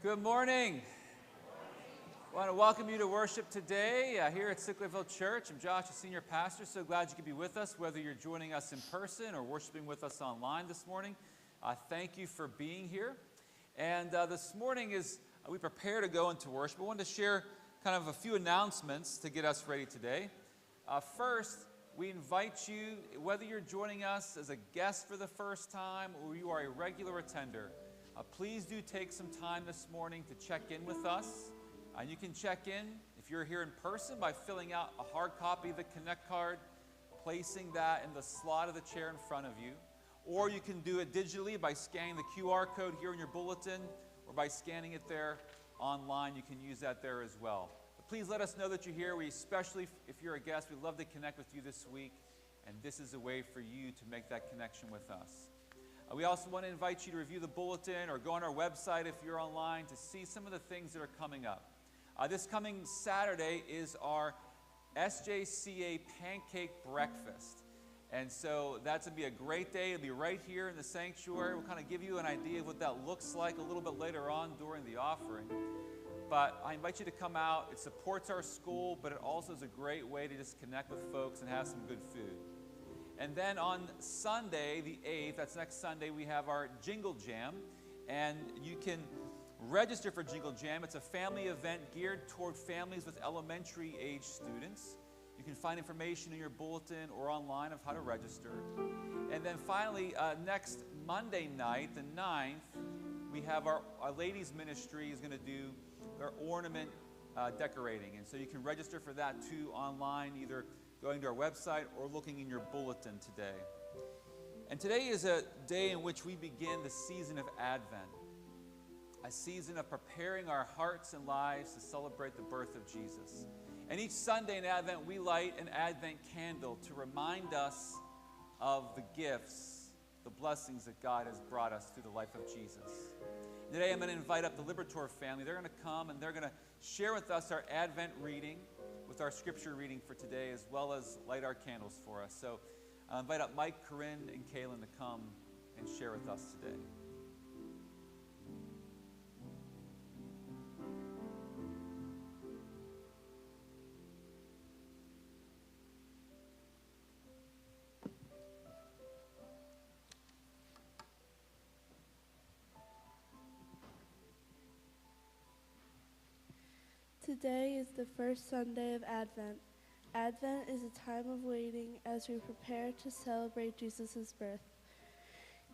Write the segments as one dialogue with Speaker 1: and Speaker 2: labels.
Speaker 1: Good morning. I want to welcome you to worship today here at Sicklerville Church. I'm Josh, the senior pastor. So glad you could be with us, whether you're joining us in person or worshiping with us online this morning. Thank you for being here. And this morning, as we prepare to go into worship, I wanted to share kind of a few announcements to get us ready today. First, we invite you, whether you're joining us as a guest for the first time or you are a regular attender, please do take some time this morning to check in with us. You can check in if you're here in person by filling out a hard copy of the Connect card, placing that in the slot of the chair in front of you. Or you can do it digitally by scanning the QR code here in your bulletin, or by scanning it there online. You can use that there as well. But please let us know that you're here. We especially, if you're a guest, we'd love to connect with you this week. And this is a way for you to make that connection with us. We also want to invite you to review the bulletin or go on our website if you're online to see some of the things that are coming up. This coming Saturday is our SJCA Pancake Breakfast. And so that's going to be a great day. It'll be right here in the sanctuary. We'll kind of give you an idea of what that looks like a little bit later on during the offering. But I invite you to come out. It supports our school, but it also is a great way to just connect with folks and have some good food. And then on Sunday, the 8th, that's next Sunday, we have our Jingle Jam. And you can register for Jingle Jam. It's a family event geared toward families with elementary age students. You can find information in your bulletin or online of how to register. And then finally, next Monday night, the 9th, we have our ladies' ministry is going to do their ornament decorating. And so you can register for that too online, either going to our website or looking in your bulletin today. And today is a day in which we begin the season of Advent, a season of preparing our hearts and lives to celebrate the birth of Jesus. And each Sunday in Advent, we light an Advent candle to remind us of the gifts, the blessings that God has brought us through the life of Jesus. Today I'm going to invite up the Libertor family. They're going to come and they're going to share with us our Advent reading, with our scripture reading for today, as well as light our candles for us. So I'll invite up Mike, Corinne, and Kaylin to come and share with us today.
Speaker 2: Today is the first Sunday of Advent. Advent is a time of waiting as we prepare to celebrate Jesus' birth.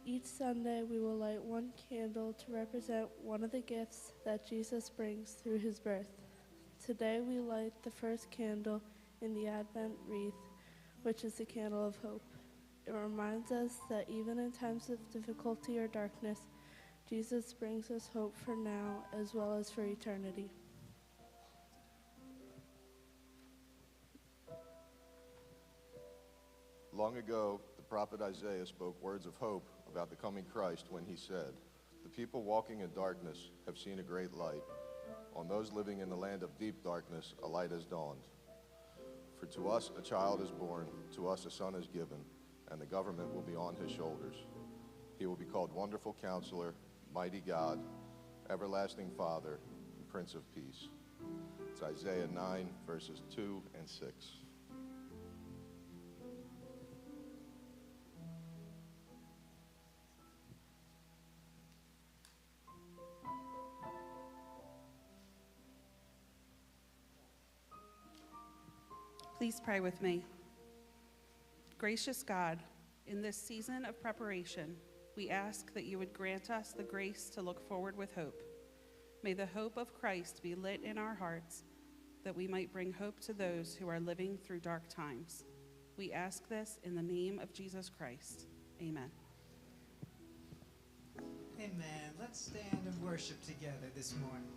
Speaker 2: Each Sunday we will light one candle to represent one of the gifts that Jesus brings through his birth. Today we light the first candle in the Advent wreath, which is the candle of hope. It reminds us that even in times of difficulty or darkness, Jesus brings us hope for now as well as for eternity.
Speaker 3: Long ago, the prophet Isaiah spoke words of hope about the coming Christ when he said, "The people walking in darkness have seen a great light. On those living in the land of deep darkness, a light has dawned. For to us a child is born, to us a son is given, and the government will be on his shoulders. He will be called Wonderful Counselor, Mighty God, Everlasting Father, and Prince of Peace." It's Isaiah 9, verses 2 and 6.
Speaker 4: Please pray with me. Gracious God, in this season of preparation, we ask that you would grant us the grace to look forward with hope. May the hope of Christ be lit in our hearts, that we might bring hope to those who are living through dark times. We ask this in the name of Jesus Christ. Amen.
Speaker 5: Amen. Let's stand and worship together this morning.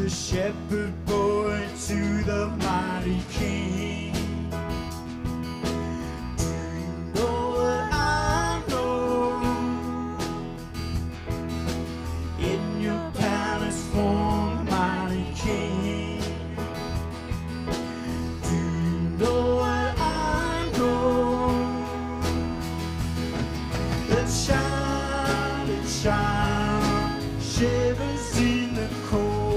Speaker 6: Shepherd boy to the mighty King. Do you know what I know? In your palace form, mighty King. Do you know what I know? The child shivers in the cold.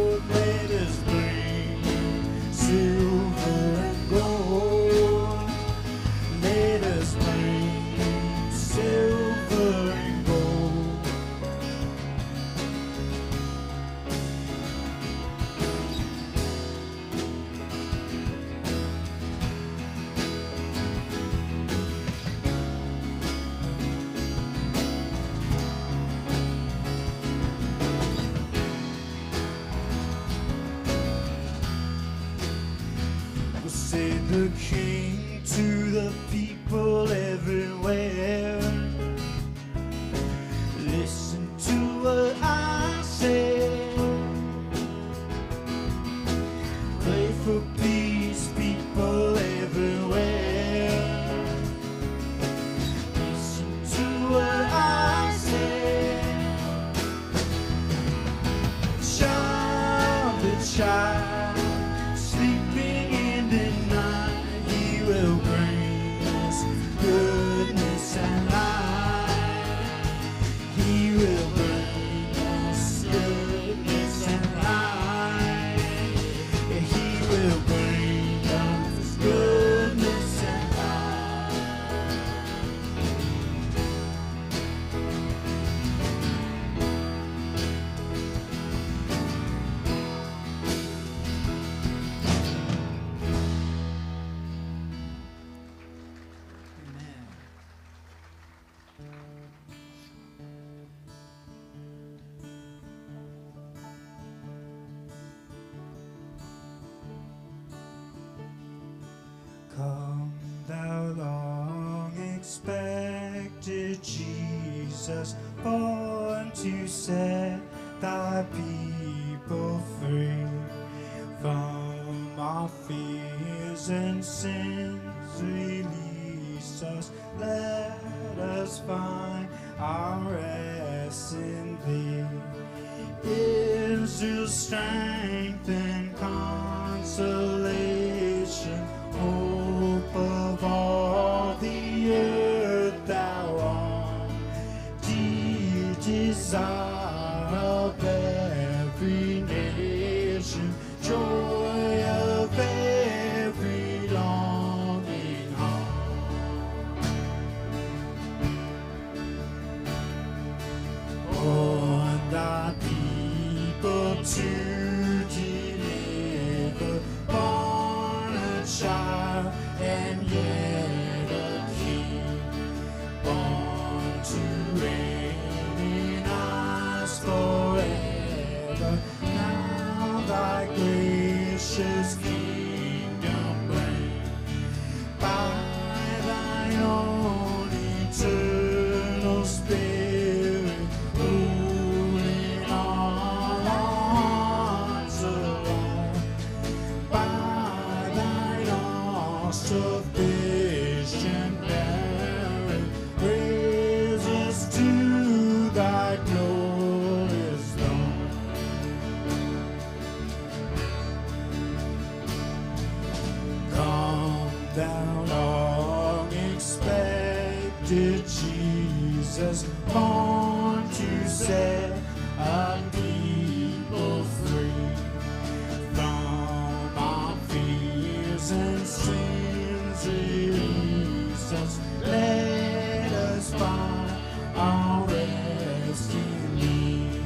Speaker 6: Silver and gold, let us bring silver and gold. Say the King to the people everywhere. Listen to what I say. Pray for peace, people everywhere. Listen to what I say. The child sleeping in the night, he will bring us goodness and light. He will bring us goodness and light. He will bring us goodness and light.
Speaker 5: Amen.
Speaker 6: Come, thou long expected Jesus, born to set thy people free from our our fears and sins, release us. Let us find our rest in Thee. Israel's strength and consolation, hope of all the earth Thou art, dear desire of every nation, joy of every longing heart. On Thy people to deliver, born a child and yet a king, born to reign in us forever. Now Thy gracious kingdom reign, by Thine own eternal Spirit, ruling all hearts alone. By Thine all-sufficient merit, raise us to Thy glorious throne. Come, Thou long-expected Jesus, born to set a people free from our fears and sins. Release us, let us find our rest in Thee.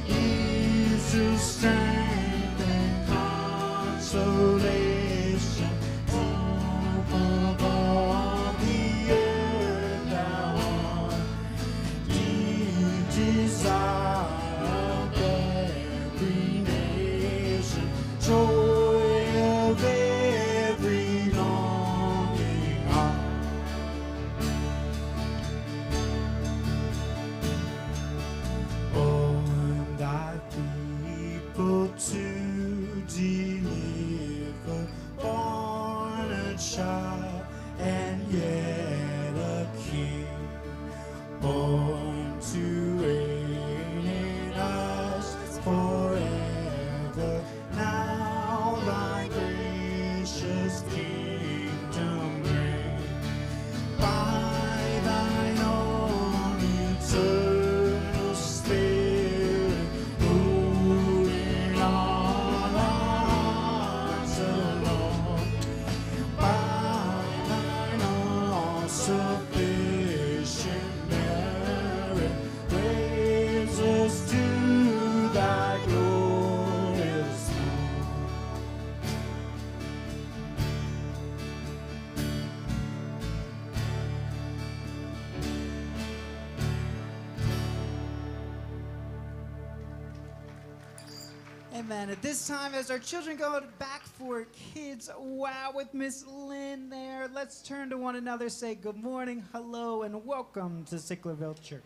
Speaker 6: Israel's strength and consolation, hope of all the earth Thou art, dear desire of every nation, joy of every longing heart. On Thy people to deliver, born a child and yet a king, born to reign in us forever. Now Thy gracious kingdom reign, by Thine own eternal Spirit, ruling all hearts alone. By Thine all-sufficient merit, raise us to Thy glorious throne.
Speaker 5: Amen. At this time, as our children go back for Kids Wow with Miss Lynn there, let's turn to one another, say good morning, hello, and welcome to Sicklerville Church.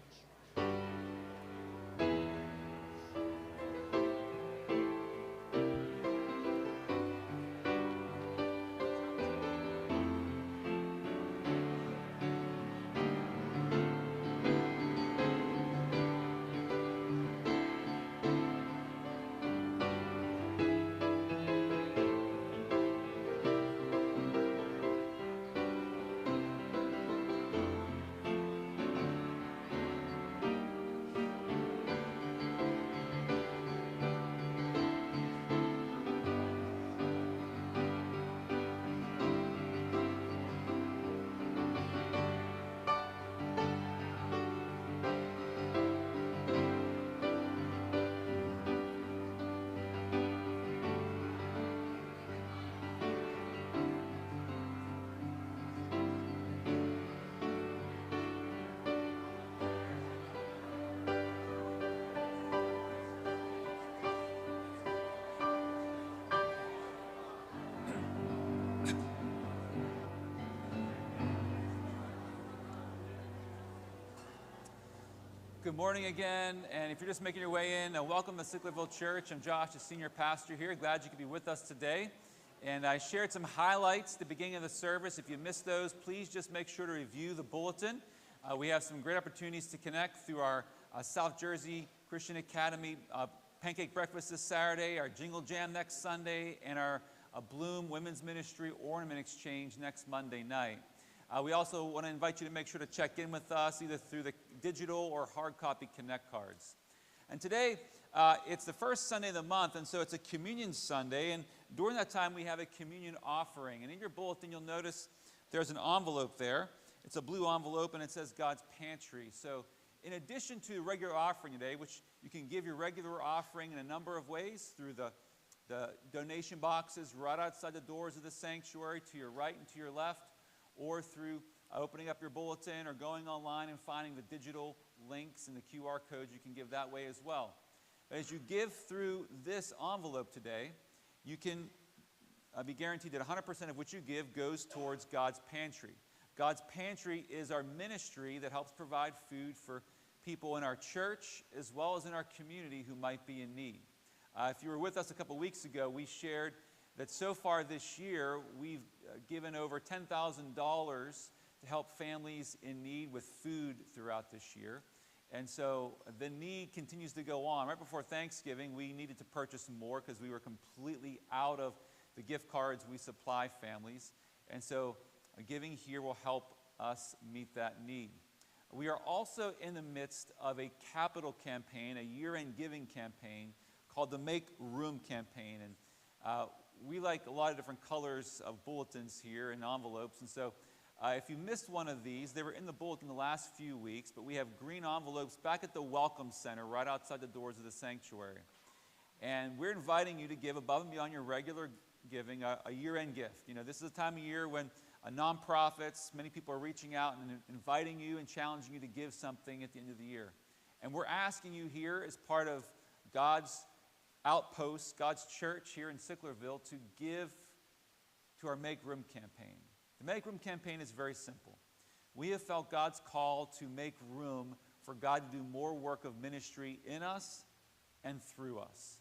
Speaker 1: Good morning again, and if you're just making your way in, welcome to Sicklerville Church. I'm Josh, the senior pastor here. Glad you could be with us today. And I shared some highlights at the beginning of the service. If you missed those, please just make sure to review the bulletin. We have some great opportunities to connect through our South Jersey Christian Academy pancake breakfast this Saturday, our Jingle Jam next Sunday, and our Bloom Women's Ministry Ornament Exchange next Monday night. We also want to invite you to make sure to check in with us either through the digital or hard copy Connect cards. And today, it's the first Sunday of the month, and so it's a Communion Sunday, and during that time we have a communion offering. And in your bulletin, you'll notice there's an envelope there. It's a blue envelope, and it says God's Pantry. So in addition to regular offering today, which you can give your regular offering in a number of ways, through the donation boxes right outside the doors of the sanctuary to your right and to your left, or through opening up your bulletin or going online and finding the digital links and the QR codes, you can give that way as well. But as you give through this envelope today, you can be guaranteed that 100% of what you give goes towards God's Pantry. God's Pantry is our ministry that helps provide food for people in our church as well as in our community who might be in need. If you were with us a couple weeks ago, we shared that so far this year, we've given over $10,000 to help families in need with food throughout this year. And so the need continues to go on. Right before Thanksgiving, we needed to purchase more because we were completely out of the gift cards we supply families. And so giving here will help us meet that need. We are also in the midst of a capital campaign, a year-end giving campaign called the Make Room campaign. And we like a lot of different colors of bulletins here and envelopes. And so if you missed one of these, they were in the bulletin the last few weeks, but we have green envelopes back at the Welcome Center right outside the doors of the sanctuary. And we're inviting you to give above and beyond your regular giving a year-end gift. You know, this is a time of year when nonprofits, many people are reaching out and inviting you and challenging you to give something at the end of the year. And we're asking you here as part of God's outpost, God's church here in Sicklerville, to give to our Make Room campaign. The Make Room campaign is very simple. We have felt God's call to make room for God to do more work of ministry in us and through us.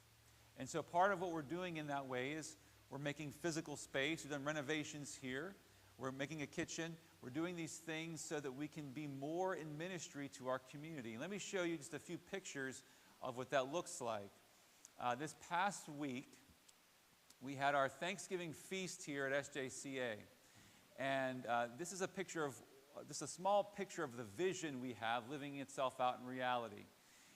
Speaker 1: And so part of what we're doing in that way is we're making physical space. We've done renovations here. We're making a kitchen. We're doing these things so that we can be more in ministry to our community. Let me show you just a few pictures of what that looks like. This past week, we had our Thanksgiving feast here at SJCA. And this is a picture of, just a small picture of the vision we have living itself out in reality.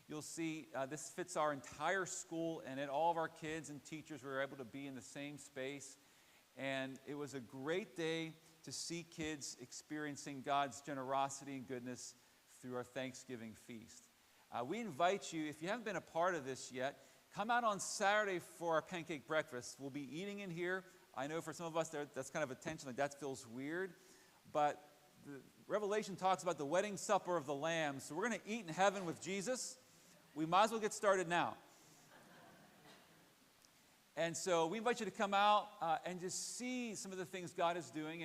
Speaker 1: You'll see this fits our entire school, and all of our kids and teachers were able to be in the same space. And it was a great day to see kids experiencing God's generosity and goodness through our Thanksgiving feast. We invite you, if you haven't been a part of this yet, come out on Saturday for our pancake breakfast. We'll be eating in here. I know for some of us that's kind of a tension, like that feels weird. But the Revelation talks about the wedding supper of the Lamb. So we're going to eat in heaven with Jesus. We might as well get started now. And so we invite you to come out and just see some of the things God is doing.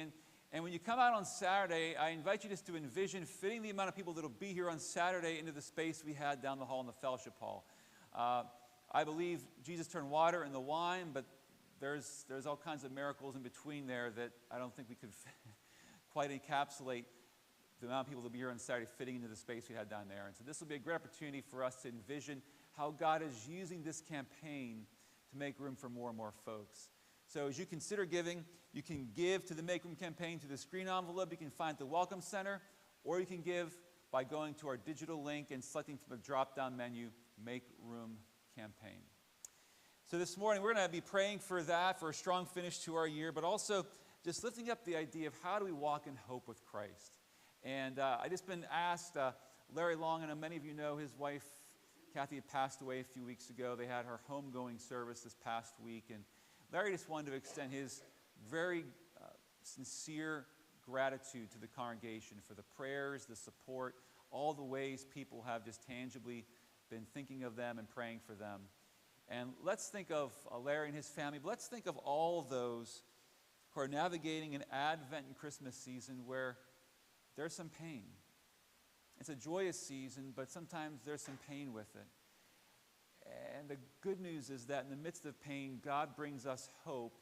Speaker 1: And when you come out on Saturday, I invite you just to envision fitting the amount of people that will be here on Saturday into the space we had down the hall in the fellowship hall. I believe Jesus turned water into wine, but there's all kinds of miracles in between there that I don't think we could quite encapsulate the amount of people that will be here on Saturday fitting into the space we had down there. And so this will be a great opportunity for us to envision how God is using this campaign to make room for more and more folks. So as you consider giving, you can give to the Make Room campaign through the screen envelope you can find at the Welcome Center, or you can give by going to our digital link and selecting from the drop-down menu, Make Room Campaign. So this morning, we're going to be praying for that, for a strong finish to our year, but also just lifting up the idea of how do we walk in hope with Christ. And I just been asked, Larry Long, and many of you know his wife, Kathy, had passed away a few weeks ago. They had her homegoing service this past week, and Larry just wanted to extend his very sincere gratitude to the congregation for the prayers, the support, all the ways people have just tangibly been thinking of them and praying for them. And let's think of Larry and his family, but let's think of all of those who are navigating an Advent and Christmas season where there's some pain. It's a joyous season, but sometimes there's some pain with it. And the good news is that in the midst of pain, God brings us hope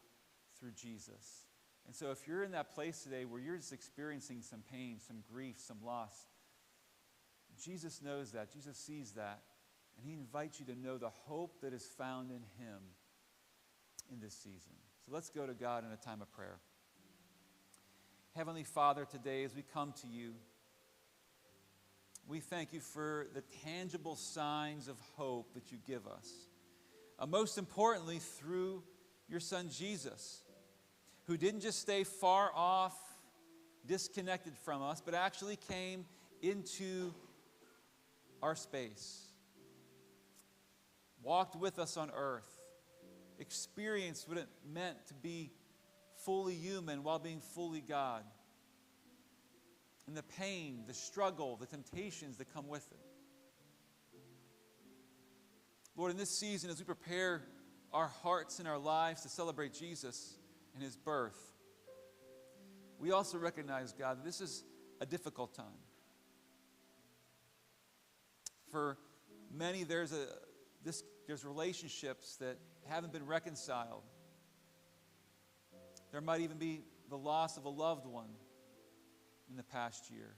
Speaker 1: through Jesus. And so if you're in that place today where you're just experiencing some pain, some grief, some loss, Jesus knows that. Jesus sees that. And he invites you to know the hope that is found in him in this season. So let's go to God in a time of prayer. Heavenly Father, today as we come to you, we thank you for the tangible signs of hope that you give us. Most importantly, through your son Jesus, who didn't just stay far off, disconnected from us, but actually came into our space, walked with us on earth, experienced what it meant to be fully human while being fully God, and the pain, the struggle, the temptations that come with it. Lord, in this season, as we prepare our hearts and our lives to celebrate Jesus and his birth, we also recognize, God, that this is a difficult time. For many, there's relationships that haven't been reconciled. There might even be the loss of a loved one in the past year.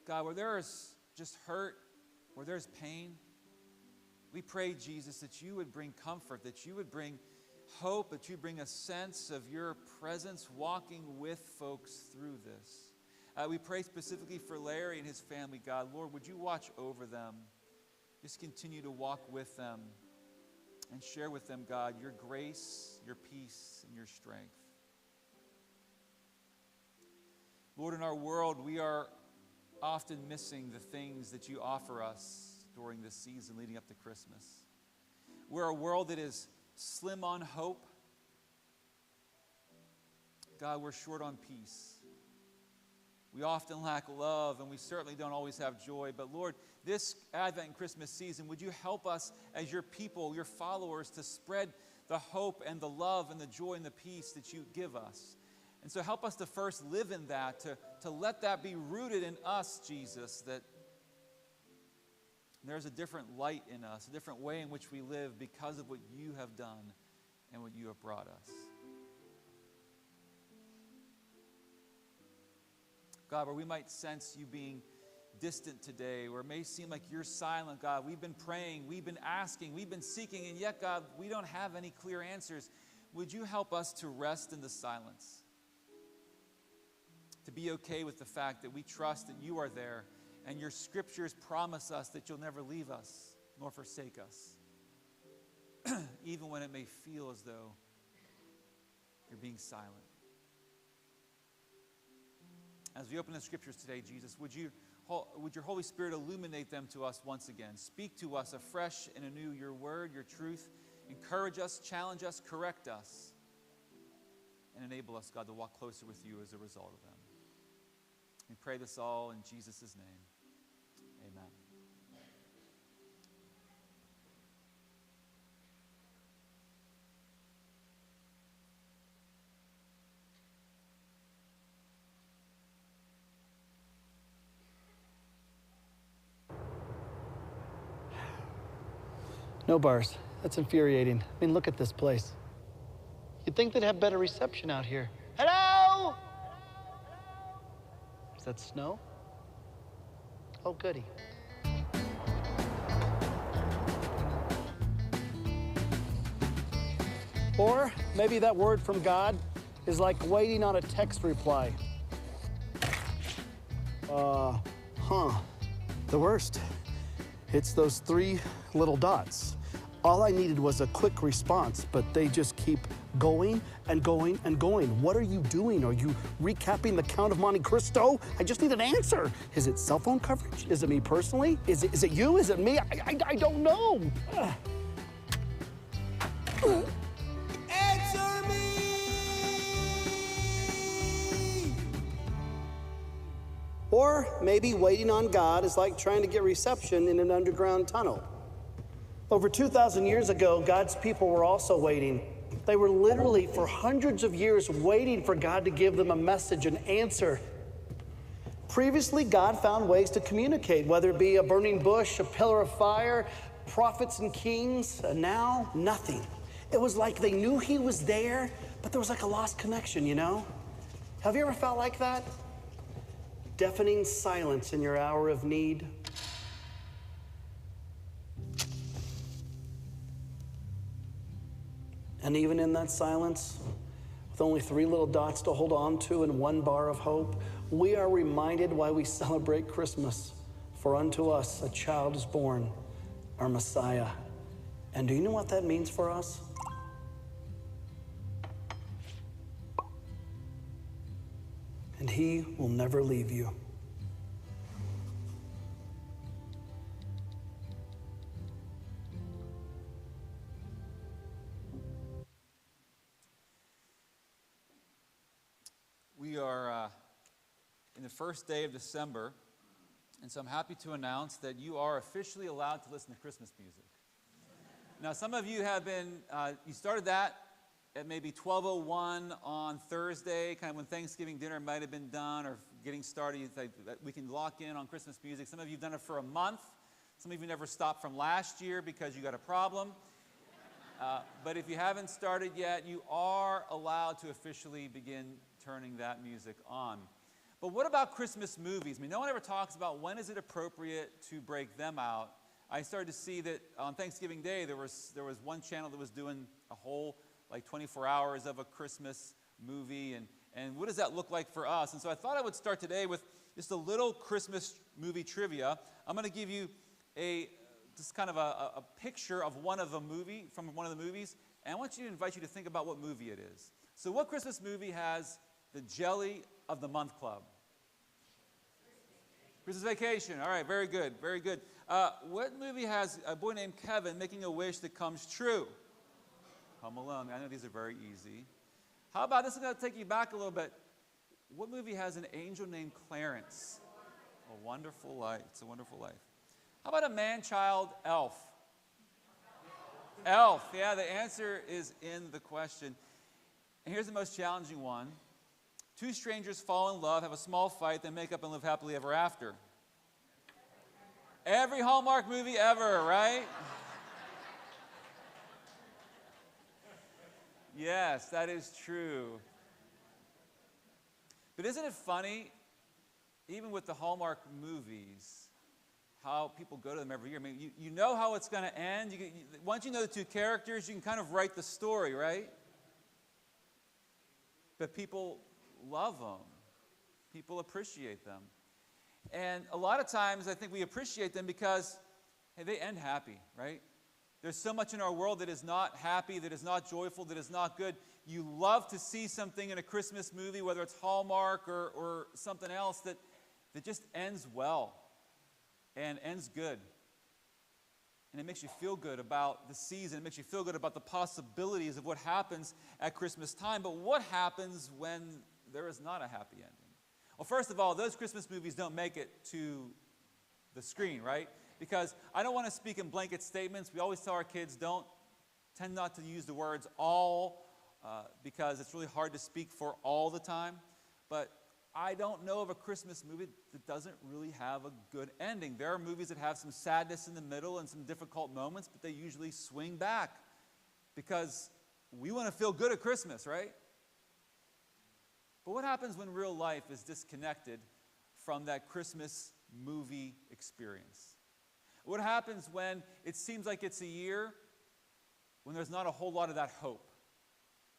Speaker 1: God, where there is just hurt, where there's pain, we pray, Jesus, that you would bring comfort, that you would bring hope, that you bring a sense of your presence walking with folks through this. We pray specifically for Larry and his family, God. Lord, would you watch over them? Just continue to walk with them and share with them, God, your grace, your peace, and your strength. Lord, in our world, we are often missing the things that you offer us during this season leading up to Christmas. We're a world that is slim on hope. God, we're short on peace. We often lack love, and we certainly don't always have joy. But Lord, this Advent and Christmas season, would you help us as your people, your followers, to spread the hope and the love and the joy and the peace that you give us. And so help us to first live in that, to let that be rooted in us, Jesus, that there's a different light in us, a different way in which we live because of what you have done and what you have brought us. God, where we might sense you being distant today, where it may seem like you're silent, God, we've been praying, we've been asking, we've been seeking, and yet, God, we don't have any clear answers. Would you help us to rest in the silence? To be okay with the fact that we trust that you are there, and your scriptures promise us that you'll never leave us nor forsake us, even when it may feel as though you're being silent. As we open the scriptures today, Jesus, would your Holy Spirit illuminate them to us once again? Speak to us afresh and anew your word, your truth. Encourage us, challenge us, correct us, and enable us, God, to walk closer with you as a result of them. We pray this all in Jesus' name. Amen.
Speaker 6: No bars. That's infuriating. I mean, look at this place. You'd think they'd have better reception out here. Hello? Is that snow? Oh, goody. Or maybe that word from God is like waiting on a text reply. The worst. It's those 3 little dots. All I needed was a quick response, but they just keep going and going and going. What are you doing? Are you recapping the Count of Monte Cristo? I just need an answer. Is it cell phone coverage? Is it me personally? Is it you? Is it me? I don't know. Answer me! Or maybe waiting on God is like trying to get reception in an underground tunnel. Over 2,000 years ago, God's people were also waiting. They were literally for hundreds of years waiting for God to give them a message, an answer. Previously, God found ways to communicate, whether it be a burning bush, a pillar of fire, prophets and kings, and now nothing. It was like they knew he was there, but there was like a lost connection, you know? Have you ever felt like that? Deafening silence in your hour of need. And even in that silence, with only 3 little dots to hold on to and 1 bar of hope, we are reminded why we celebrate Christmas. For unto us a child is born, our Messiah. And do you know what that means for us? And he will never leave you.
Speaker 1: We are in the first day of December, and so I'm happy to announce that you are officially allowed to listen to Christmas music. Now, some of you have been, you started that at maybe 12:01 on Thursday, kind of when Thanksgiving dinner might have been done or getting started. You think that we can lock in on Christmas music. Some of you have done it for a month. Some of you never stopped from last year because you got a problem. But if you haven't started yet, you are allowed to officially begin turning that music on. But what about Christmas movies? I mean, no one ever talks about when is it appropriate to break them out. I started to see that on Thanksgiving Day, there was one channel that was doing a whole, like 24 hours of a Christmas movie, and what does that look like for us? And so I thought I would start today with just a little Christmas movie trivia. I'm going to give you just kind of a picture of one of the movie, from one of the movies, and I want you to invite you to think about what movie it is. So what Christmas movie has the Jelly of the Month Club? Christmas Vacation. All right, very good, very good. What movie has a boy named Kevin making a wish that comes true? Home Alone. I know these are very easy. How about this? I'm going to take you back a little bit. What movie has an angel named Clarence? A Wonderful Life. It's a Wonderful Life. How about a man-child elf? Elf. Yeah, the answer is in the question. And here's the most challenging one. 2 strangers fall in love, have a small fight, then make up and live happily ever after. Every Hallmark movie ever, right? Yes, that is true. But isn't it funny, even with the Hallmark movies, how people go to them every year? I mean, you know how it's going to end. Once you know the 2 characters, you can kind of write the story, right? But people love them. People appreciate them. And a lot of times I think we appreciate them because, hey, they end happy, right? There's so much in our world that is not happy, that is not joyful, that is not good. You love to see something in a Christmas movie, whether it's Hallmark or something else, that just ends well and ends good. And it makes you feel good about the season. It makes you feel good about the possibilities of what happens at Christmas time. But what happens when there is not a happy ending? Well, first of all, those Christmas movies don't make it to the screen, right? Because I don't want to speak in blanket statements. We always tell our kids tend not to use the words all, because it's really hard to speak for all the time. But I don't know of a Christmas movie that doesn't really have a good ending. There are movies that have some sadness in the middle and some difficult moments, but they usually swing back because we want to feel good at Christmas, right? But what happens when real life is disconnected from that Christmas movie experience? What happens when it seems like it's a year when there's not a whole lot of that hope?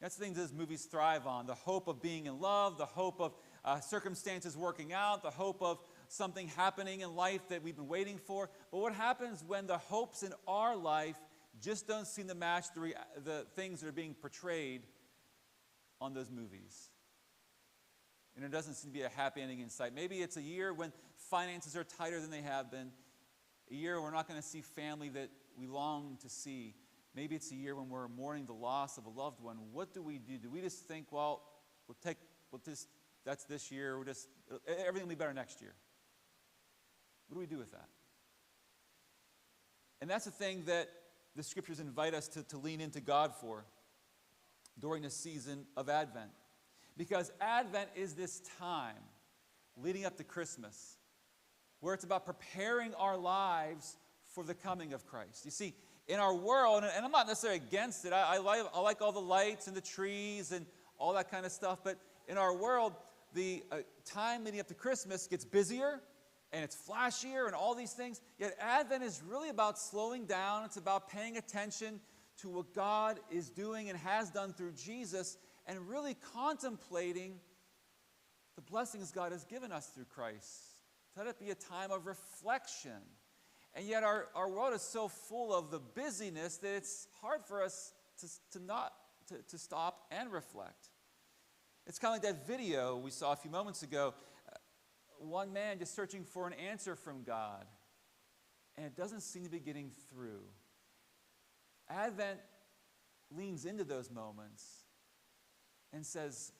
Speaker 1: That's the thing those movies thrive on, the hope of being in love, the hope of circumstances working out, the hope of something happening in life that we've been waiting for. But what happens when the hopes in our life just don't seem to match the things that are being portrayed on those movies? And there doesn't seem to be a happy ending in sight. Maybe it's a year when finances are tighter than they have been, a year we're not going to see family that we long to see. Maybe it's a year when we're mourning the loss of a loved one. What do we do? Do we just think, well, that's this year, everything will be better next year? What do we do with that? And that's the thing that the scriptures invite us to lean into God for during the season of Advent. Because Advent is this time leading up to Christmas where it's about preparing our lives for the coming of Christ. You see, in our world, and I'm not necessarily against it. I like all the lights and the trees and all that kind of stuff, but in our world, the time leading up to Christmas gets busier, and it's flashier and all these things. Yet Advent is really about slowing down. It's about paying attention to what God is doing and has done through Jesus, and really contemplating the blessings God has given us through Christ. Let it be a time of reflection. And yet our world is so full of the busyness that it's hard for us to stop and reflect. It's kind of like that video we saw a few moments ago. One man just searching for an answer from God, and it doesn't seem to be getting through. Advent leans into those moments and says,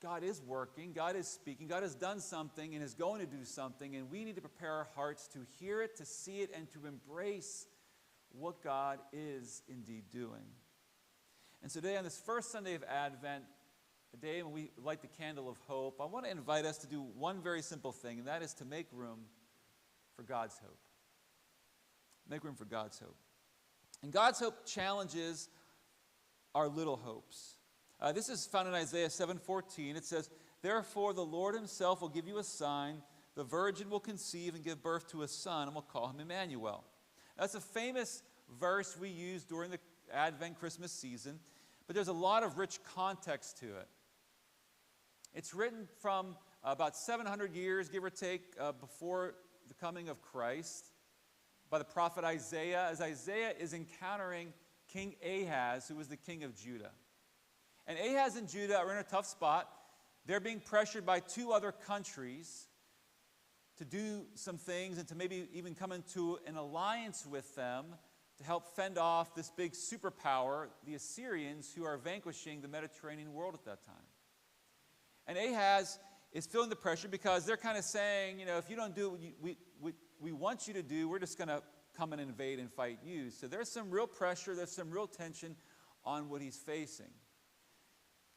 Speaker 1: God is working, God is speaking, God has done something and is going to do something, and we need to prepare our hearts to hear it, to see it, and to embrace what God is indeed doing. And so today, on this first Sunday of Advent, a day when we light the candle of hope, I want to invite us to do one very simple thing, and that is to make room for God's hope. Make room for God's hope. And God's hope challenges our little hopes. This is found in Isaiah 7:14. It says, "Therefore the Lord himself will give you a sign. The virgin will conceive and give birth to a son, and will call him Emmanuel." That's a famous verse we use during the Advent Christmas season, but there's a lot of rich context to it. It's written from about 700 years, give or take, before the coming of Christ, by the prophet Isaiah, as Isaiah is encountering King Ahaz, who was the king of Judah. And Ahaz and Judah are in a tough spot. They're being pressured by two other countries to do some things and to maybe even come into an alliance with them to help fend off this big superpower, the Assyrians, who are vanquishing the Mediterranean world at that time. And Ahaz is feeling the pressure because they're kind of saying, if you don't do what we want you to do, we're just going to come and invade and fight you. So there's some real pressure, there's some real tension on what he's facing.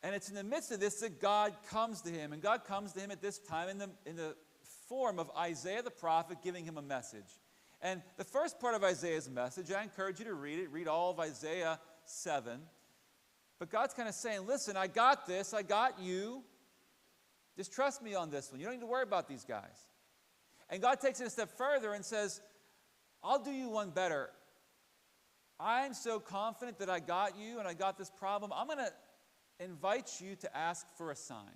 Speaker 1: And it's in the midst of this that God comes to him. And God comes to him at this time in the form of Isaiah the prophet giving him a message. And the first part of Isaiah's message, I encourage you to read it. Read all of Isaiah 7. But God's kind of saying, listen, I got this. I got you. Just trust me on this one. You don't need to worry about these guys. And God takes it a step further and says, I'll do you one better. I'm so confident that I got you and I got this problem. I'm going to invite you to ask for a sign.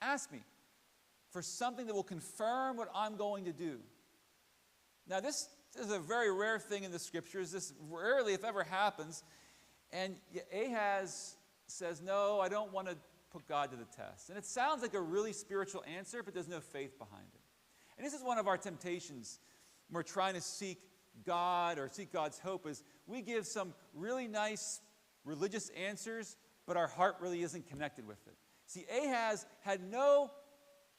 Speaker 1: Ask me for something that will confirm what I'm going to do. Now, this is a very rare thing in the scriptures. This rarely, if ever, happens. And Ahaz says, no, I don't want to put God to the test. And it sounds like a really spiritual answer, but there's no faith behind it. And this is one of our temptations when we're trying to seek God or seek God's hope, is we give some really nice religious answers, but our heart really isn't connected with it. See, Ahaz had no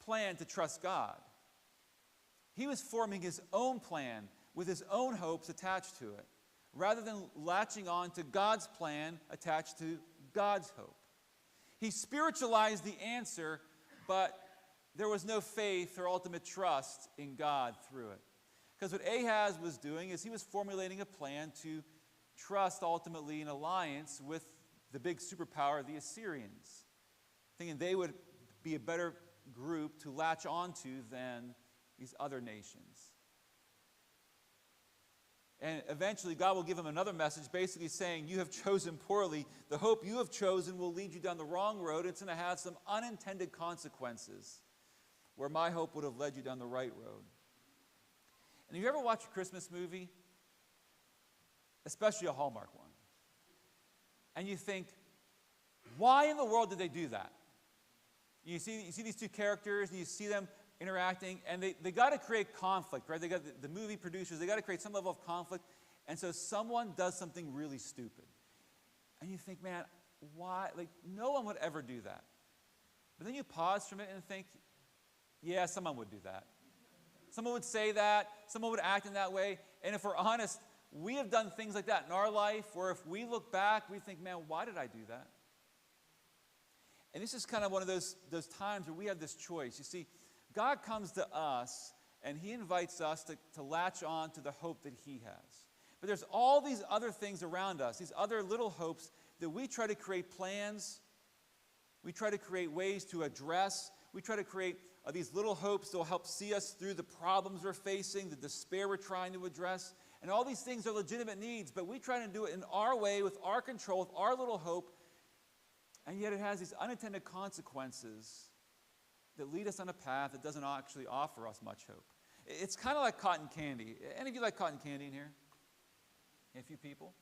Speaker 1: plan to trust God. He was forming his own plan with his own hopes attached to it, rather than latching on to God's plan attached to God's hope. He spiritualized the answer, but there was no faith or ultimate trust in God through it. Because what Ahaz was doing is he was formulating a plan to trust ultimately an alliance with the big superpower, the Assyrians, thinking they would be a better group to latch onto than these other nations. And eventually God will give him another message basically saying, you have chosen poorly. The hope you have chosen will lead you down the wrong road. It's going to have some unintended consequences where my hope would have led you down the right road. And have you ever watched a Christmas movie? Especially a Hallmark one. And you think, why in the world did they do that? You see these two characters, and you see them interacting, and they got to create conflict, right? They got the movie producers, they got to create some level of conflict, and so someone does something really stupid. And you think, man, why? Like, no one would ever do that. But then you pause from it and think, yeah, someone would do that. Someone would say that, someone would act in that way, and if we're honest, we have done things like that in our life where if we look back, we think, man, why did I do that? And this is kind of one of those times where we have this choice. You see, God comes to us and he invites us to latch on to the hope that he has. But there's all these other things around us, these other little hopes that we try to create plans, we try to create ways to address, we try to create these little hopes that will help see us through the problems we're facing, the despair we're trying to address. And all these things are legitimate needs, but we try to do it in our way, with our control, with our little hope, and yet it has these unintended consequences that lead us on a path that doesn't actually offer us much hope. It's kind of like cotton candy. Any of you like cotton candy in here? A few people?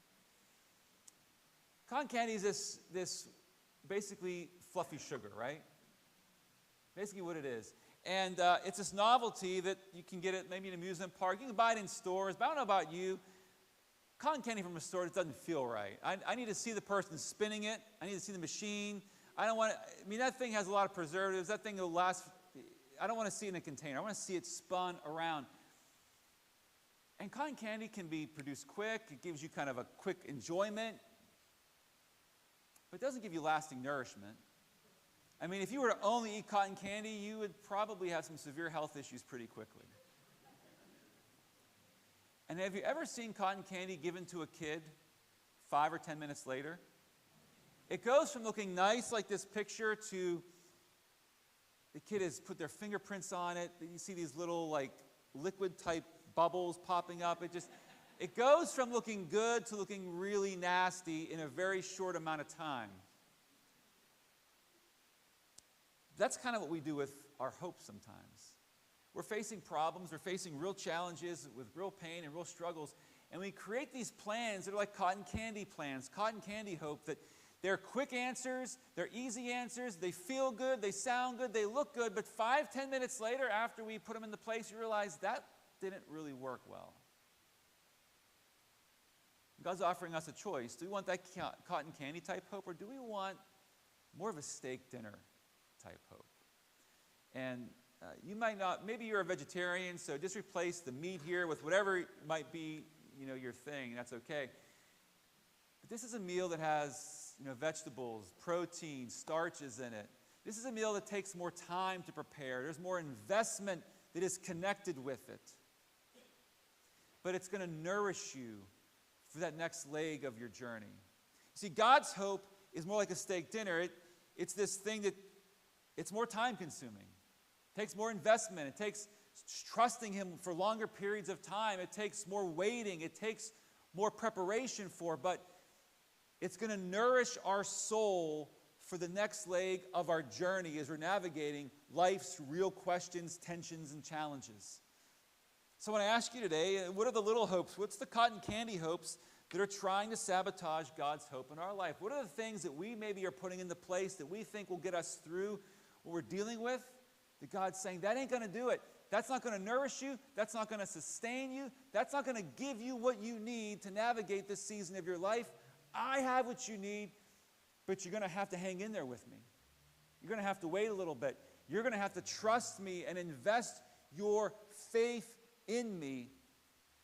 Speaker 1: Cotton candy is this basically fluffy sugar, right? Basically what it is. And it's this novelty that you can get at maybe an amusement park. You can buy it in stores, but I don't know about you. Cotton candy from a store, it doesn't feel right. I need to see the person spinning it. I need to see the machine. That thing has a lot of preservatives. That thing will last. I don't want to see it in a container. I want to see it spun around. And cotton candy can be produced quick. It gives you kind of a quick enjoyment. But it doesn't give you lasting nourishment. I mean, if you were to only eat cotton candy, you would probably have some severe health issues pretty quickly. And have you ever seen cotton candy given to a kid 5 or 10 minutes later? It goes from looking nice like this picture to the kid has put their fingerprints on it. You see these little like liquid type bubbles popping up. It goes from looking good to looking really nasty in a very short amount of time. That's kind of what we do with our hope sometimes. We're facing problems, we're facing real challenges with real pain and real struggles, and we create these plans that are like cotton candy plans, cotton candy hope, that they're quick answers, they're easy answers, they feel good, they sound good, they look good, but 5-10 minutes later, after we put them into place, you realize that didn't really work well. God's offering us a choice. Do we want that cotton candy type hope, or do we want more of a steak dinner type hope? And you might not, maybe you're a vegetarian, so just replace the meat here with whatever might be, your thing. That's okay. But this is a meal that has, vegetables, protein, starches in it. This is a meal that takes more time to prepare. There's more investment that is connected with it. But it's going to nourish you for that next leg of your journey. See, God's hope is more like a steak dinner. It's this thing that it's more time consuming. It takes more investment. It takes trusting Him for longer periods of time. It takes more waiting. It takes more preparation for, but it's going to nourish our soul for the next leg of our journey as we're navigating life's real questions, tensions, and challenges. So when I ask you today, what are the little hopes? What's the cotton candy hopes that are trying to sabotage God's hope in our life? What are the things that we maybe are putting into place that we think will get us through what we're dealing with? That God's saying, that ain't going to do it. That's not going to nourish you. That's not going to sustain you. That's not going to give you what you need to navigate this season of your life. I have what you need, but you're going to have to hang in there with me. You're going to have to wait a little bit. You're going to have to trust me and invest your faith in me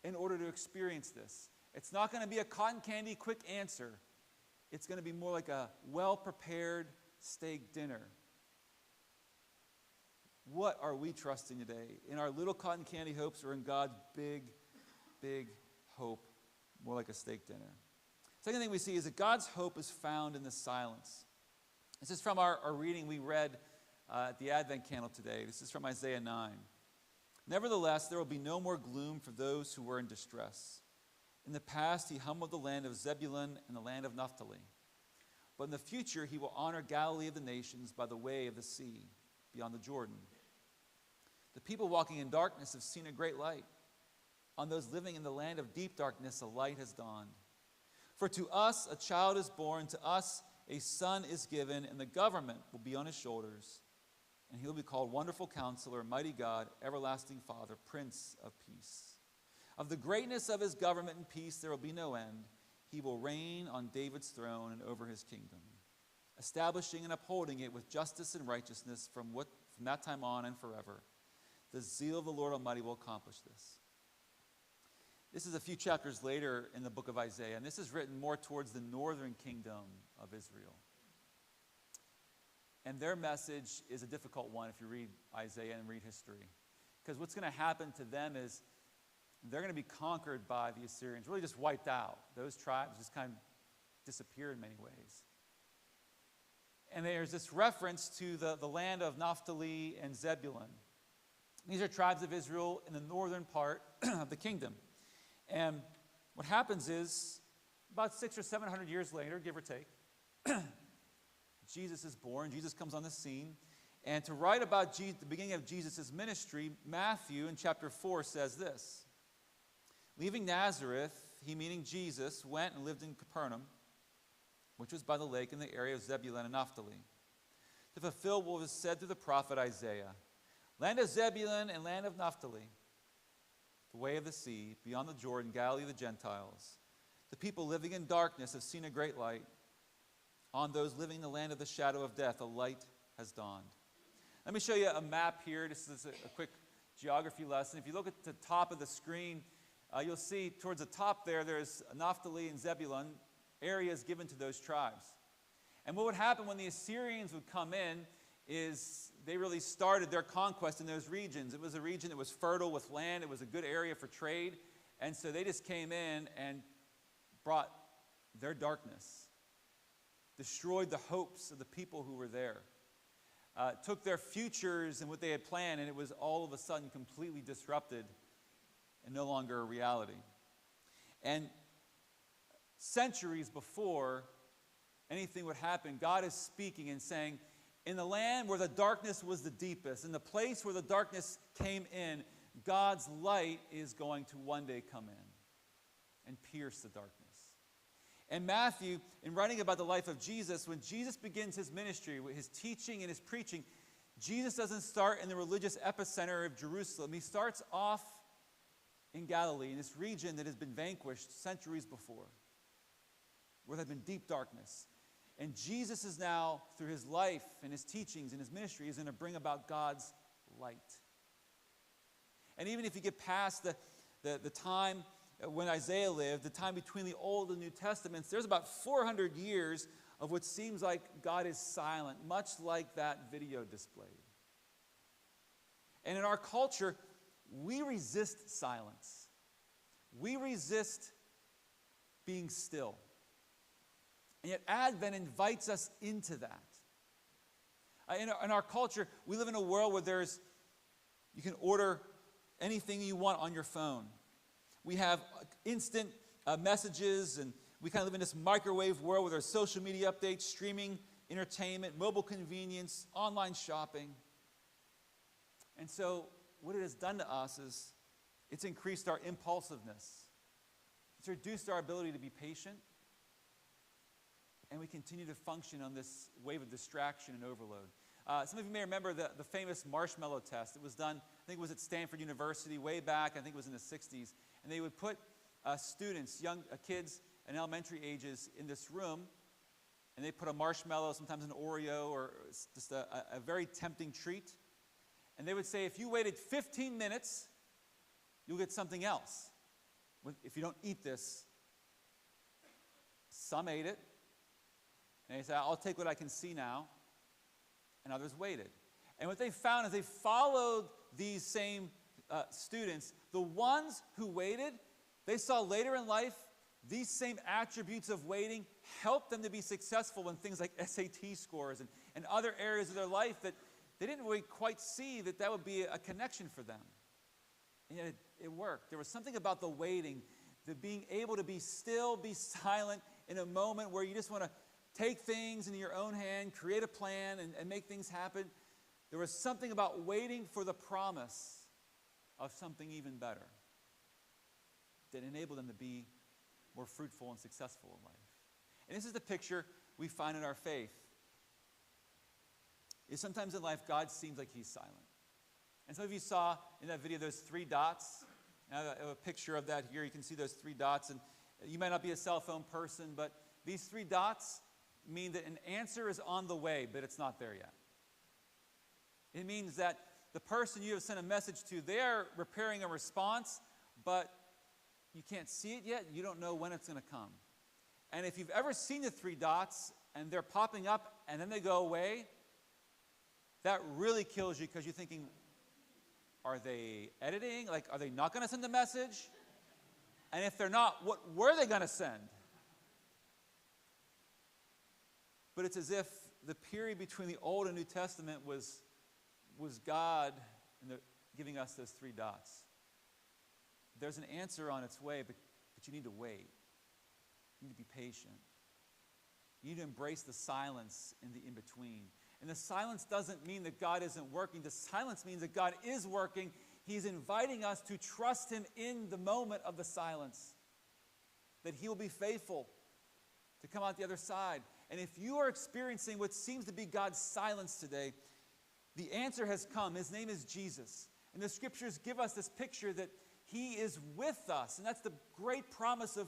Speaker 1: in order to experience this. It's not going to be a cotton candy quick answer. It's going to be more like a well-prepared steak dinner. What are we trusting today? In our little cotton candy hopes, or in God's big, big hope, more like a steak dinner? Second thing we see is that God's hope is found in the silence. This is from our reading we read at the Advent candle today. This is from Isaiah 9. Nevertheless, there will be no more gloom for those who were in distress. In the past, He humbled the land of Zebulun and the land of Naphtali. But in the future, He will honor Galilee of the nations by the way of the sea, beyond the Jordan. The people walking in darkness have seen a great light. On those living in the land of deep darkness, a light has dawned. For to us a child is born, to us a son is given, and the government will be on His shoulders. And He will be called Wonderful Counselor, Mighty God, Everlasting Father, Prince of Peace. Of the greatness of His government and peace there will be no end. He will reign on David's throne and over His kingdom, establishing and upholding it with justice and righteousness from that time on and forever. The zeal of the Lord Almighty will accomplish this. This is a few chapters later in the book of Isaiah, and this is written more towards the northern kingdom of Israel. And their message is a difficult one if you read Isaiah and read history. Because what's going to happen to them is they're going to be conquered by the Assyrians, really just wiped out. Those tribes just kind of disappear in many ways. And there's this reference to the land of Naphtali and Zebulun. These are tribes of Israel in the northern part of the kingdom. And what happens is, about 600 or 700 years later, give or take, Jesus is born. Jesus comes on the scene. And to write about the beginning of Jesus' ministry, Matthew in chapter 4 says this: "Leaving Nazareth, he, meaning Jesus, went and lived in Capernaum, which was by the lake in the area of Zebulun and Naphtali, to fulfill what was said through the prophet Isaiah. Land of Zebulun and land of Naphtali, the way of the sea, beyond the Jordan, Galilee of the Gentiles. The people living in darkness have seen a great light. On those living in the land of the shadow of death, a light has dawned." Let me show you a map here. This is a quick geography lesson. If you look at the top of the screen, you'll see towards the top there's Naphtali and Zebulun, areas given to those tribes. And what would happen when the Assyrians would come in is they really started their conquest in those regions. It was a region that was fertile with land. It was a good area for trade. And so they just came in and brought their darkness, destroyed the hopes of the people who were there, took their futures and what they had planned, and it was all of a sudden completely disrupted and no longer a reality. And centuries before anything would happen, God is speaking and saying, in the land where the darkness was the deepest, in the place where the darkness came in, God's light is going to one day come in and pierce the darkness. And Matthew, in writing about the life of Jesus, when Jesus begins his ministry, his teaching and his preaching, Jesus doesn't start in the religious epicenter of Jerusalem. He starts off in Galilee, in this region that has been vanquished centuries before, where there had been deep darkness. And Jesus is now, through his life and his teachings and his ministry, is going to bring about God's light. And even if you get past the time when Isaiah lived, the time between the Old and New Testaments, there's about 400 years of what seems like God is silent, much like that video displayed. And in our culture, we resist silence. We resist being still. And yet Advent invites us into that. In our culture, we live in a world where you can order anything you want on your phone. We have instant messages, and we kind of live in this microwave world where there's social media updates, streaming, entertainment, mobile convenience, online shopping. And so what it has done to us is it's increased our impulsiveness. It's reduced our ability to be patient. And we continue to function on this wave of distraction and overload. Some of you may remember the famous marshmallow test. It was done, I think it was at Stanford University way back, I think it was in the 60s. And they would put students, young kids in elementary ages in this room, and they put a marshmallow, sometimes an Oreo, or just a very tempting treat. And they would say, if you waited 15 minutes, you'll get something else. If you don't eat this. Some ate it. And they said, I'll take what I can see now. And others waited. And what they found is they followed these same students. The ones who waited, they saw later in life, these same attributes of waiting helped them to be successful in things like SAT scores and other areas of their life that they didn't really quite see that would be a connection for them. And yet it worked. There was something about the waiting, the being able to be still, be silent in a moment where you just want to take things into your own hand, create a plan, and make things happen. There was something about waiting for the promise of something even better that enabled them to be more fruitful and successful in life. And this is the picture we find in our faith. Is sometimes in life, God seems like he's silent. And some of you saw in that video those 3 dots. I have a picture of that here. You can see those 3 dots. And you might not be a cell phone person, but these 3 dots mean that an answer is on the way, but it's not there yet. It means that the person you have sent a message to, they're preparing a response, but you can't see it yet. You don't know when it's going to come. And if you've ever seen the 3 dots and they're popping up and then they go away, that really kills you because you're thinking, are they editing? Like, are they not going to send the message? And if they're not, what were they going to send? But it's as if the period between the Old and New Testament was God giving us those 3 dots. There's an answer on its way, but you need to wait. You need to be patient. You need to embrace the silence in the in-between. And the silence doesn't mean that God isn't working. The silence means that God is working. He's inviting us to trust him in the moment of the silence, that he will be faithful to come out the other side. And if you are experiencing what seems to be God's silence today, the answer has come. His name is Jesus. And the scriptures give us this picture that he is with us. And that's the great promise of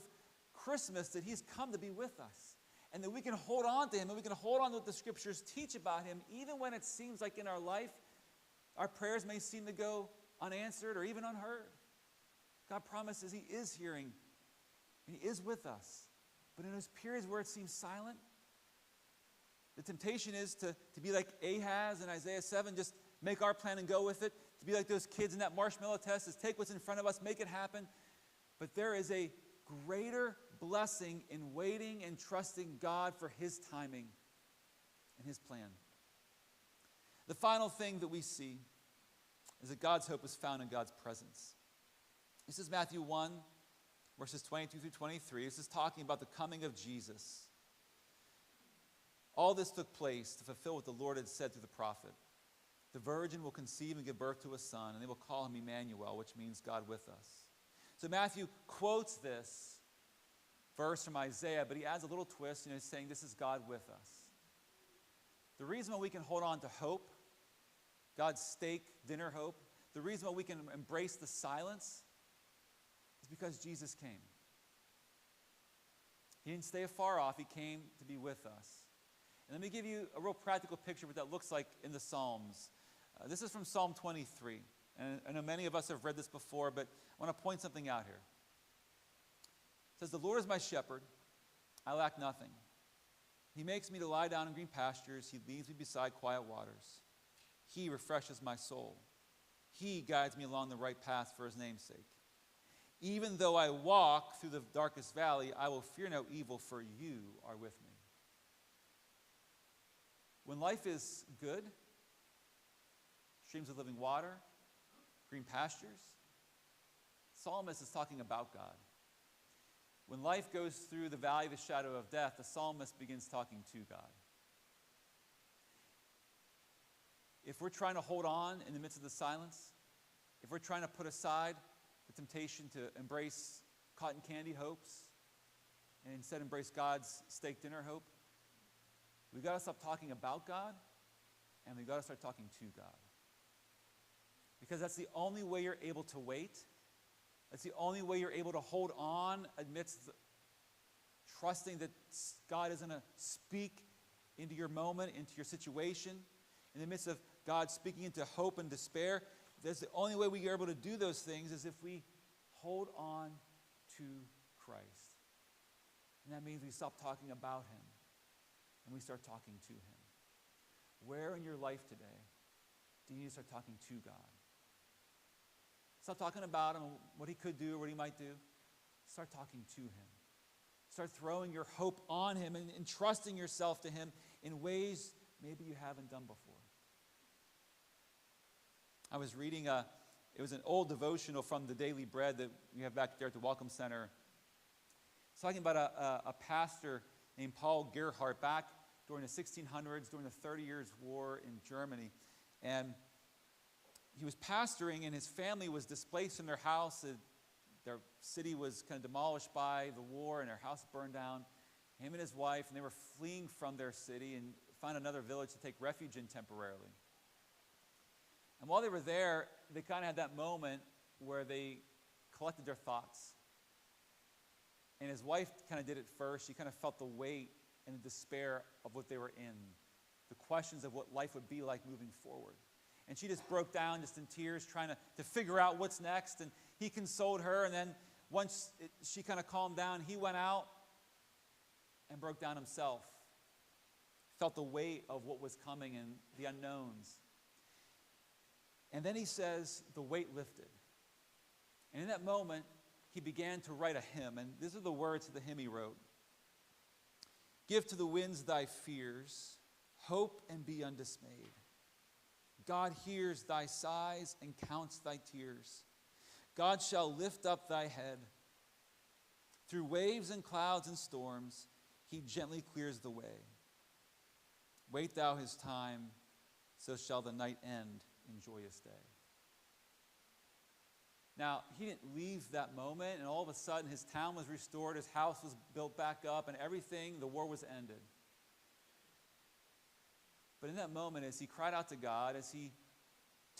Speaker 1: Christmas, that he's come to be with us. And that we can hold on to him, and we can hold on to what the scriptures teach about him, even when it seems like in our life, our prayers may seem to go unanswered or even unheard. God promises he is hearing, and he is with us. But in those periods where it seems silent, the temptation is to be like Ahaz in Isaiah 7, just make our plan and go with it. To be like those kids in that marshmallow test, is take what's in front of us, make it happen. But there is a greater blessing in waiting and trusting God for his timing and his plan. The final thing that we see is that God's hope is found in God's presence. This is Matthew 1, verses 22 through 23. This is talking about the coming of Jesus. All this took place to fulfill what the Lord had said through the prophet. The virgin will conceive and give birth to a son, and they will call him Emmanuel, which means God with us. So Matthew quotes this verse from Isaiah, but he adds a little twist, saying this is God with us. The reason why we can hold on to hope, God's steak dinner hope, the reason why we can embrace the silence is because Jesus came. He didn't stay afar off. He came to be with us. And let me give you a real practical picture of what that looks like in the Psalms. This is from Psalm 23. And I know many of us have read this before, but I want to point something out here. It says, the Lord is my shepherd. I lack nothing. He makes me to lie down in green pastures. He leads me beside quiet waters. He refreshes my soul. He guides me along the right path for his name's sake. Even though I walk through the darkest valley, I will fear no evil, for you are with me. When life is good, streams of living water, green pastures, the psalmist is talking about God. When life goes through the valley of the shadow of death, the psalmist begins talking to God. If we're trying to hold on in the midst of the silence, if we're trying to put aside the temptation to embrace cotton candy hopes and instead embrace God's steak dinner hope, we've got to stop talking about God, and we've got to start talking to God. Because that's the only way you're able to wait. That's the only way you're able to hold on amidst trusting that God is going to speak into your moment, into your situation. In the midst of God speaking into hope and despair, that's the only way we are able to do those things is if we hold on to Christ. And that means we stop talking about him and we start talking to him. Where in your life today do you need to start talking to God? Stop talking about him, what he could do or what he might do. Start talking to him. Start throwing your hope on him and entrusting yourself to him in ways maybe you haven't done before. I was reading, it was an old devotional from the Daily Bread that we have back there at the Welcome Center. It's talking about a pastor named Paul Gerhardt back during the 1600s, during the 30 Years' War in Germany. And he was pastoring, and his family was displaced from their house. Their city was kind of demolished by the war, and their house burned down. Him and his wife, and they were fleeing from their city and found another village to take refuge in temporarily. And while they were there, they kind of had that moment where they collected their thoughts. And his wife kind of did it first. She kind of felt the weight and the despair of what they were in, the questions of what life would be like moving forward. And she just broke down just in tears, trying to figure out what's next. And he consoled her. And then once she kind of calmed down, he went out and broke down himself. Felt the weight of what was coming and the unknowns. And then he says the weight lifted. And in that moment, he began to write a hymn, and these are the words of the hymn he wrote. Give to the winds thy fears, hope and be undismayed. God hears thy sighs and counts thy tears. God shall lift up thy head. Through waves and clouds and storms, he gently clears the way. Wait thou his time, so shall the night end in joyous day. Now, he didn't leave that moment, and all of a sudden his town was restored, his house was built back up, and everything, the war was ended. But in that moment, as he cried out to God, as he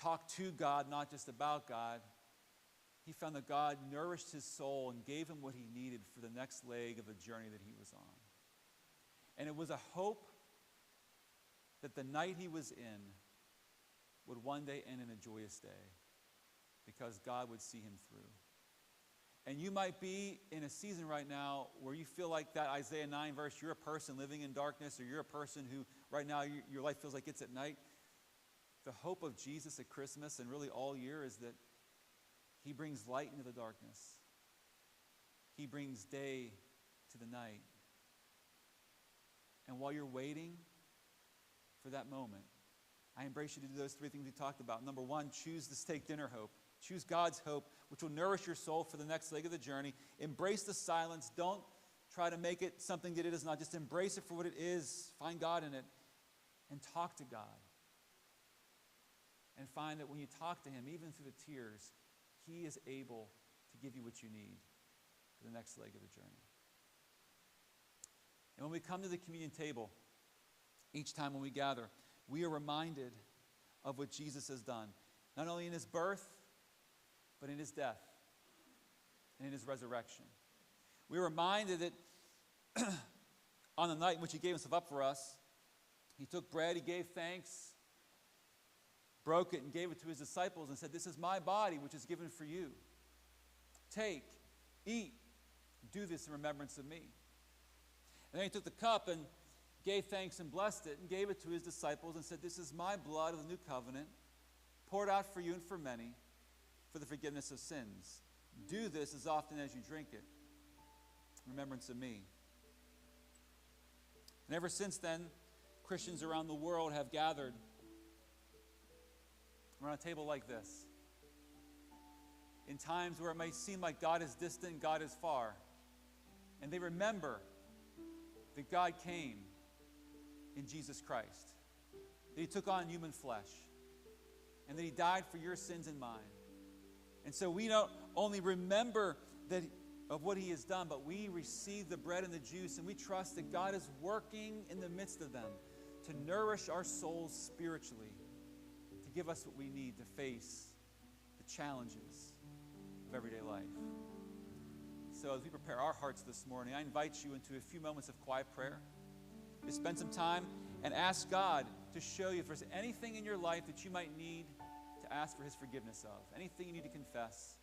Speaker 1: talked to God, not just about God, he found that God nourished his soul and gave him what he needed for the next leg of the journey that he was on. And it was a hope that the night he was in would one day end in a joyous day, because God would see him through. And you might be in a season right now where you feel like that Isaiah 9 verse, you're a person living in darkness, or you're a person who right now your life feels like it's at night. The hope of Jesus at Christmas and really all year is that he brings light into the darkness. He brings day to the night. And while you're waiting for that moment, I embrace you to do those three things we talked about. Number one, choose the steak dinner hope. Choose God's hope, which will nourish your soul for the next leg of the journey. Embrace the silence. Don't try to make it something that it is not. Just embrace it for what it is. Find God in it and talk to God. And find that when you talk to him, even through the tears, he is able to give you what you need for the next leg of the journey. And when we come to the communion table, each time when we gather, we are reminded of what Jesus has done, not only in his birth, but in his death and in his resurrection. We're reminded that on the night in which he gave himself up for us, he took bread, he gave thanks, broke it, and gave it to his disciples and said, "This is my body, which is given for you. Take, eat, do this in remembrance of me." And then he took the cup and gave thanks and blessed it and gave it to his disciples and said, "This is my blood of the new covenant, poured out for you and for many, for the forgiveness of sins. Do this as often as you drink it in remembrance of me." And ever since then, Christians around the world have gathered around a table like this. In times where it may seem like God is distant, God is far. And they remember that God came in Jesus Christ, that he took on human flesh, and that he died for your sins and mine. And so we don't only remember that of what he has done, but we receive the bread and the juice, and we trust that God is working in the midst of them to nourish our souls spiritually, to give us what we need to face the challenges of everyday life. So as we prepare our hearts this morning, I invite you into a few moments of quiet prayer, to spend some time and ask God to show you if there's anything in your life that you might need to ask for his forgiveness of, anything you need to confess.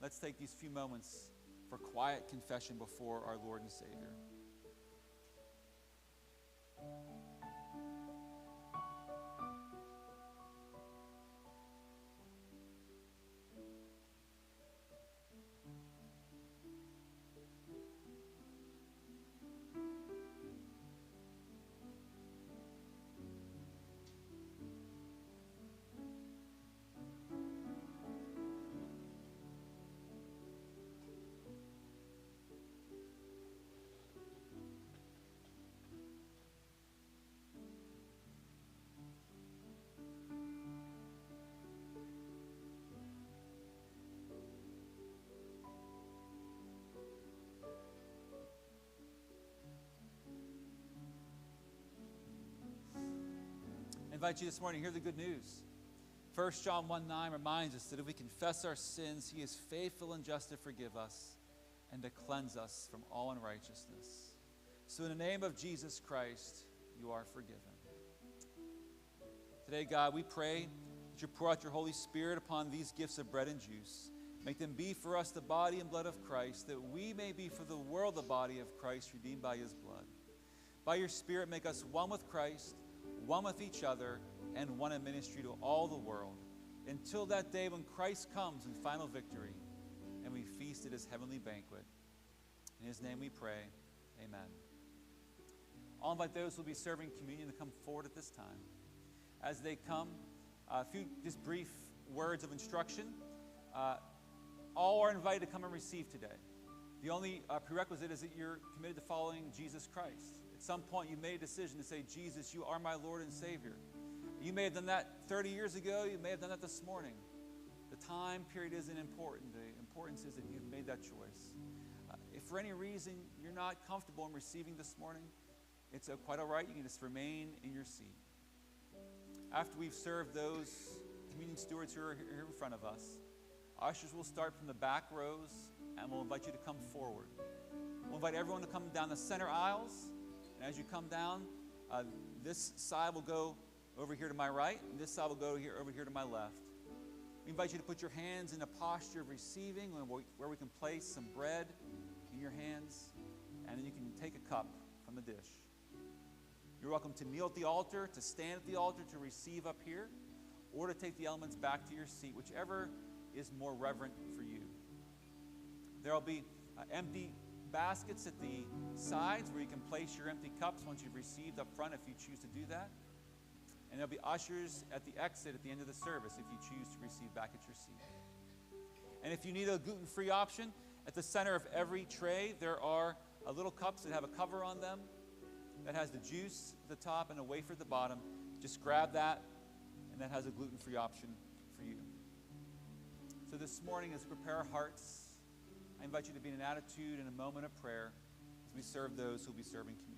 Speaker 1: Let's take these few moments for quiet confession before our Lord and Savior. I invite you this morning to hear the good news. 1 John 1:9 reminds us that if we confess our sins, he is faithful and just to forgive us and to cleanse us from all unrighteousness. So in the name of Jesus Christ, you are forgiven. Today, God, we pray that you pour out your Holy Spirit upon these gifts of bread and juice. Make them be for us the body and blood of Christ, that we may be for the world the body of Christ, redeemed by his blood. By your Spirit, make us one with Christ, one with each other, and one in ministry to all the world, until that day when Christ comes in final victory and we feast feast at his heavenly banquet. In his name we pray, amen. I'll invite those who will be serving communion to come forward at this time. As they come, a few just brief words of instruction. All are invited to come and receive today. The only prerequisite is that you're committed to following Jesus Christ. At some point, you made a decision to say, Jesus, you are my Lord and Savior. You may have done that 30 years ago. You may have done that this morning. The time period isn't important. The importance is that you've made that choice. If for any reason you're not comfortable in receiving this morning, it's quite all right. You can just remain in your seat. After we've served those communion stewards who are here in front of us, ushers will start from the back rows, and we'll invite you to come forward. We'll invite everyone to come down the center aisles, and as you come down, this side will go over here to my right, and this side will go over here to my left. We invite you to put your hands in a posture of receiving, where we can place some bread in your hands, and then you can take a cup from the dish. You're welcome to kneel at the altar, to stand at the altar, to receive up here, or to take the elements back to your seat, whichever is more reverent for you. There will be empty baskets at the sides where you can place your empty cups once you've received up front if you choose to do that. And there'll be ushers at the exit at the end of the service if you choose to receive back at your seat. And if you need a gluten-free option, at the center of every tray there are little cups that have a cover on them that has the juice at the top and a wafer at the bottom. Just grab that, and that has a gluten-free option for you. So this morning, as we prepare our hearts, I invite you to be in an attitude and a moment of prayer as we serve those who will be serving communion.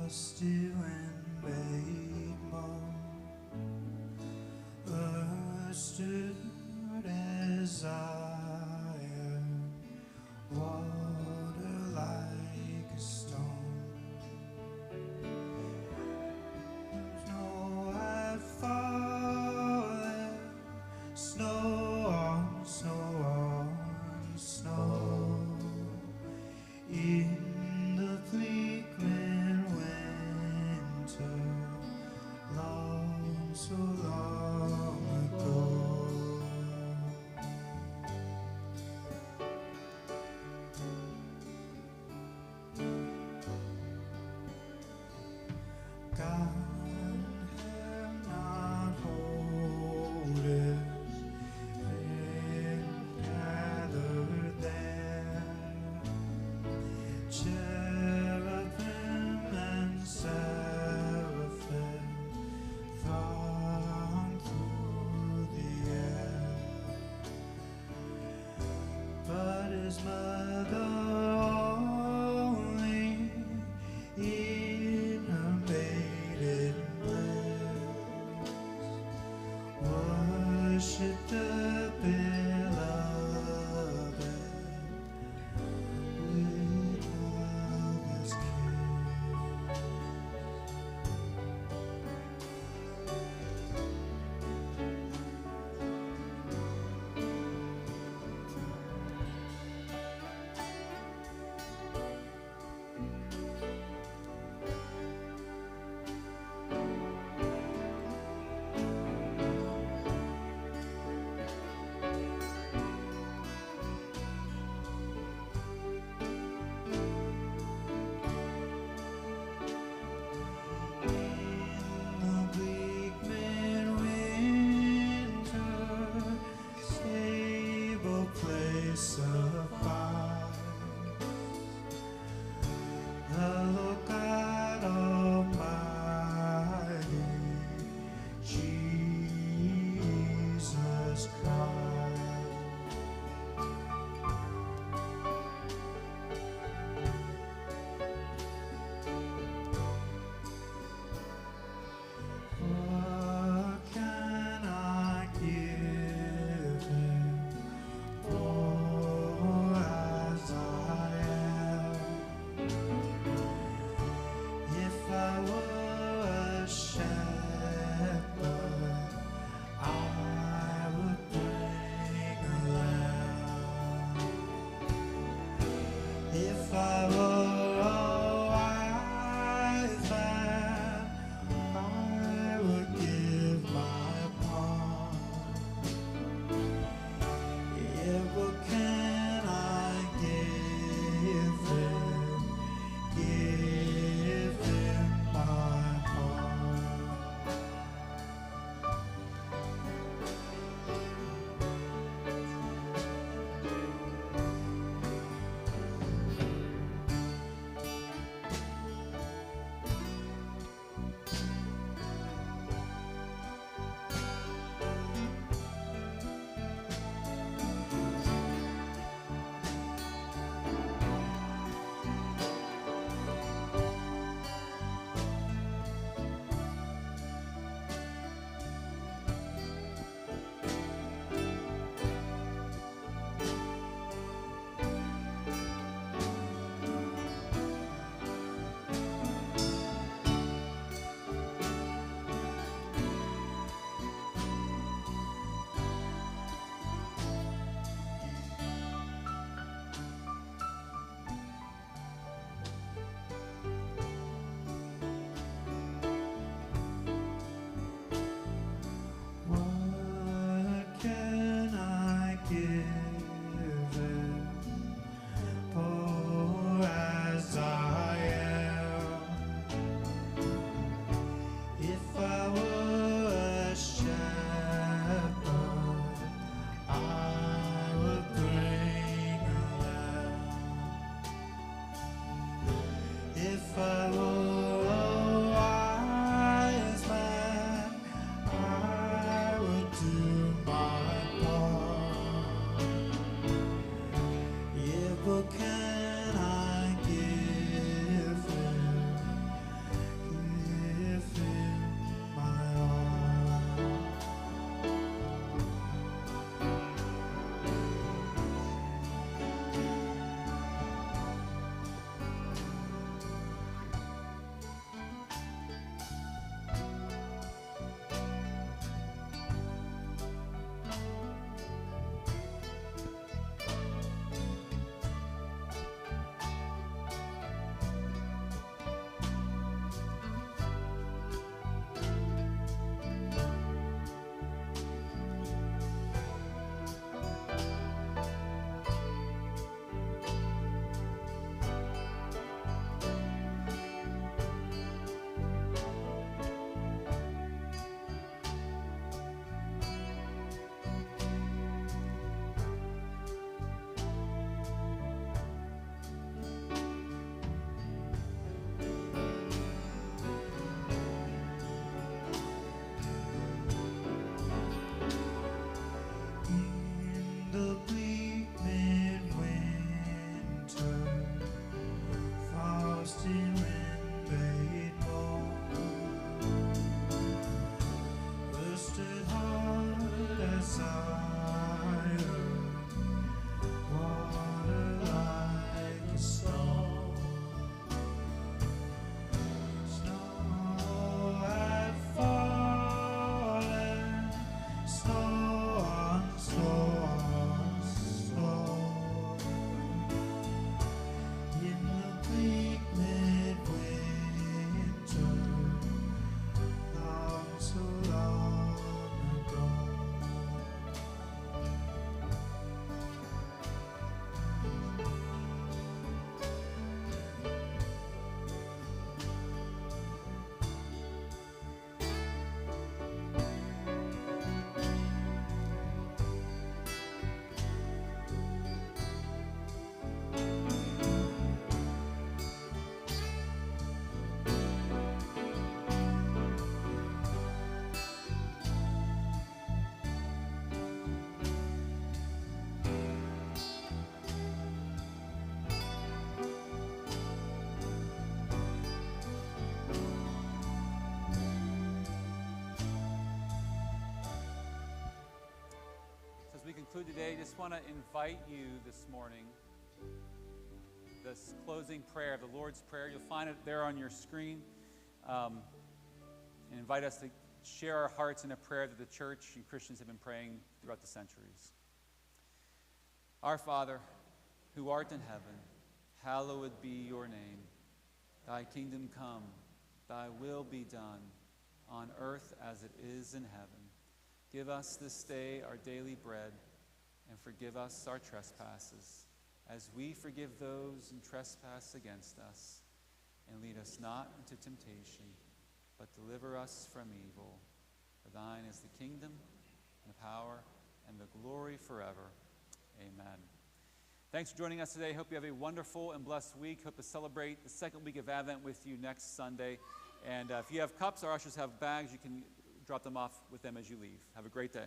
Speaker 5: Still and made more. Stood as iron, water like a stone. Snow had fallen, snow on snow on snow. In the bleak long, so long ago.
Speaker 1: just want to invite you this morning, this closing prayer, the Lord's Prayer. You'll find it there on your screen. And invite us to share our hearts in a prayer that the church and Christians have been praying throughout the centuries. Our Father, who art in heaven, hallowed be your name. Thy kingdom come, thy will be done, on earth as it is in heaven. Give us this day our daily bread, and forgive us our trespasses, as we forgive those who trespass against us. And lead us not into temptation, but deliver us from evil. For thine is the kingdom, and the power, and the glory forever. Amen. Thanks for joining us today. Hope you have a wonderful and blessed week. Hope to celebrate the second week of Advent with you next Sunday. And if you have cups, our ushers have bags. You can drop them off with them as you leave. Have a great day.